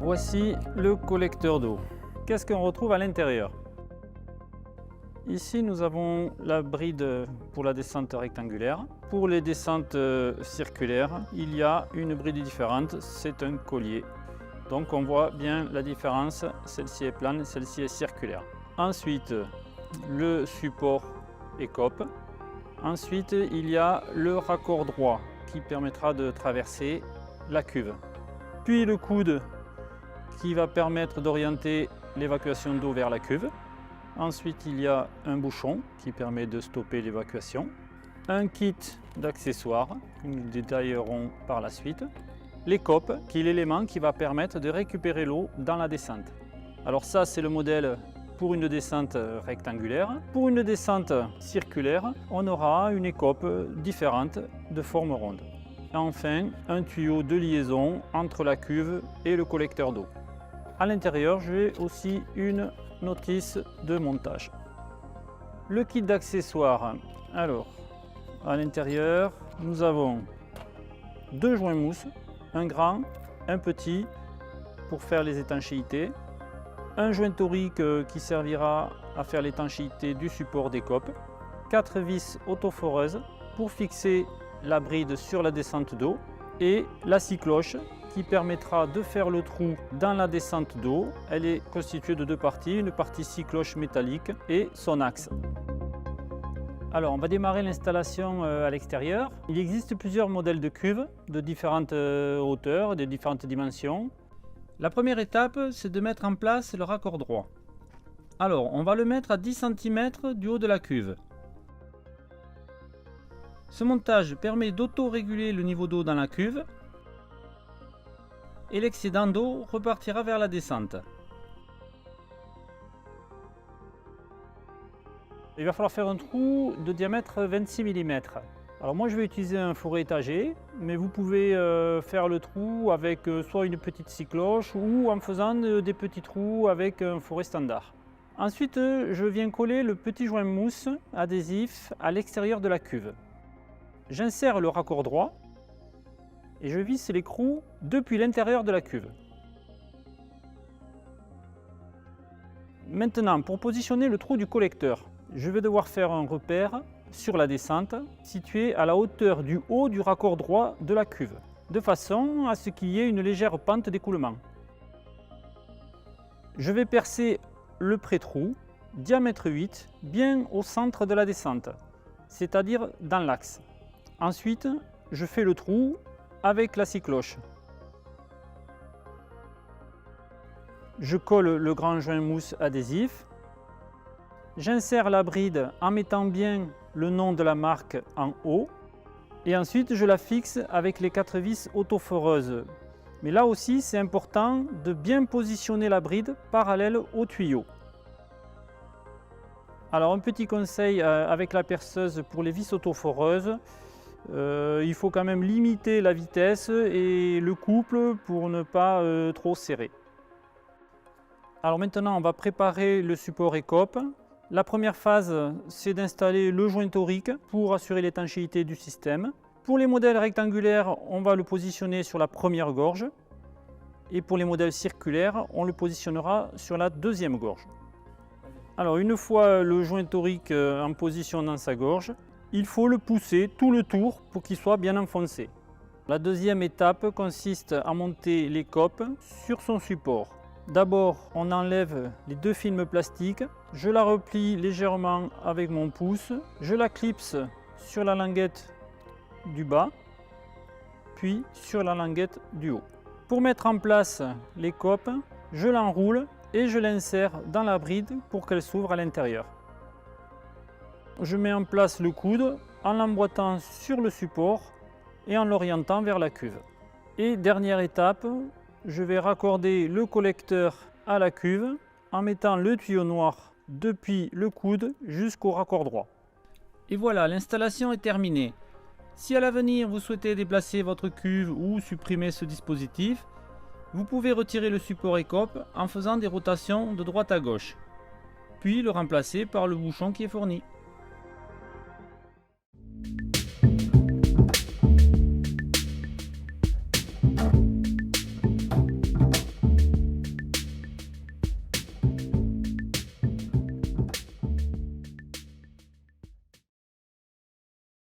Voici le collecteur d'eau. Qu'est-ce qu'on retrouve à l'intérieur? Ici, nous avons la bride pour la descente rectangulaire. Pour les descentes circulaires, il y a une bride différente, c'est un collier. Donc on voit bien la différence, celle-ci est plane, celle-ci est circulaire. Ensuite, le support écope. Ensuite, il y a le raccord droit qui permettra de traverser la cuve. Puis le coude qui va permettre d'orienter l'évacuation d'eau vers la cuve. Ensuite, il y a un bouchon qui permet de stopper l'évacuation. Un kit d'accessoires que nous détaillerons par la suite. L'écope, qui est l'élément qui va permettre de récupérer l'eau dans la descente. Alors ça, c'est le modèle pour une descente rectangulaire. Pour une descente circulaire, on aura une écope différente de forme ronde. Et enfin, un tuyau de liaison entre la cuve et le collecteur d'eau. À l'intérieur, j'ai aussi une notice de montage. Le kit d'accessoires. Alors, à l'intérieur, nous avons deux joints mousse, un grand, un petit pour faire les étanchéités, un joint torique qui servira à faire l'étanchéité du support d'écope, 4 vis autoforeuses pour fixer la bride sur la descente d'eau et la scie cloche qui permettra de faire le trou dans la descente d'eau. Elle est constituée de deux parties, une partie scie cloche métallique et son axe. Alors on va démarrer l'installation à l'extérieur. Il existe plusieurs modèles de cuves de différentes hauteurs, de différentes dimensions. La première étape, c'est de mettre en place le raccord droit. Alors on va le mettre à 10 cm du haut de la cuve. Ce montage permet d'auto-réguler le niveau d'eau dans la cuve et l'excédent d'eau repartira vers la descente. Il va falloir faire un trou de diamètre 26 mm. Alors moi je vais utiliser un fourré étagé, mais vous pouvez faire le trou avec soit une petite scie cloche ou en faisant des petits trous avec un fourré standard. Ensuite je viens coller le petit joint mousse adhésif à l'extérieur de la cuve. J'insère le raccord droit et je visse l'écrou depuis l'intérieur de la cuve. Maintenant, pour positionner le trou du collecteur, je vais devoir faire un repère sur la descente situé à la hauteur du haut du raccord droit de la cuve, de façon à ce qu'il y ait une légère pente d'écoulement. Je vais percer le pré-trou, diamètre 8, bien au centre de la descente, c'est-à-dire dans l'axe. Ensuite, je fais le trou avec la scie cloche. Je colle le grand joint mousse adhésif. J'insère la bride en mettant bien le nom de la marque en haut. Et ensuite, je la fixe avec les 4 vis autoforeuses. Mais là aussi, c'est important de bien positionner la bride parallèle au tuyau. Alors, un petit conseil avec la perceuse pour les vis autoforeuses. Il faut quand même limiter la vitesse et le couple pour ne pas trop serrer. Alors maintenant, on va préparer le support écope. La première phase, c'est d'installer le joint torique pour assurer l'étanchéité du système. Pour les modèles rectangulaires, on va le positionner sur la première gorge. Et pour les modèles circulaires, on le positionnera sur la deuxième gorge. Alors une fois le joint torique en position dans sa gorge, il faut le pousser tout le tour pour qu'il soit bien enfoncé. La deuxième étape consiste à monter l'écope sur son support. D'abord, on enlève les deux films plastiques. Je la replie légèrement avec mon pouce. Je la clipse sur la languette du bas, puis sur la languette du haut. Pour mettre en place l'écope, je l'enroule et je l'insère dans la bride pour qu'elle s'ouvre à l'intérieur. Je mets en place le coude en l'emboîtant sur le support et en l'orientant vers la cuve. Et dernière étape, je vais raccorder le collecteur à la cuve en mettant le tuyau noir depuis le coude jusqu'au raccord droit. Et voilà, l'installation est terminée. Si à l'avenir vous souhaitez déplacer votre cuve ou supprimer ce dispositif, vous pouvez retirer le support écope en faisant des rotations de droite à gauche, puis le remplacer par le bouchon qui est fourni.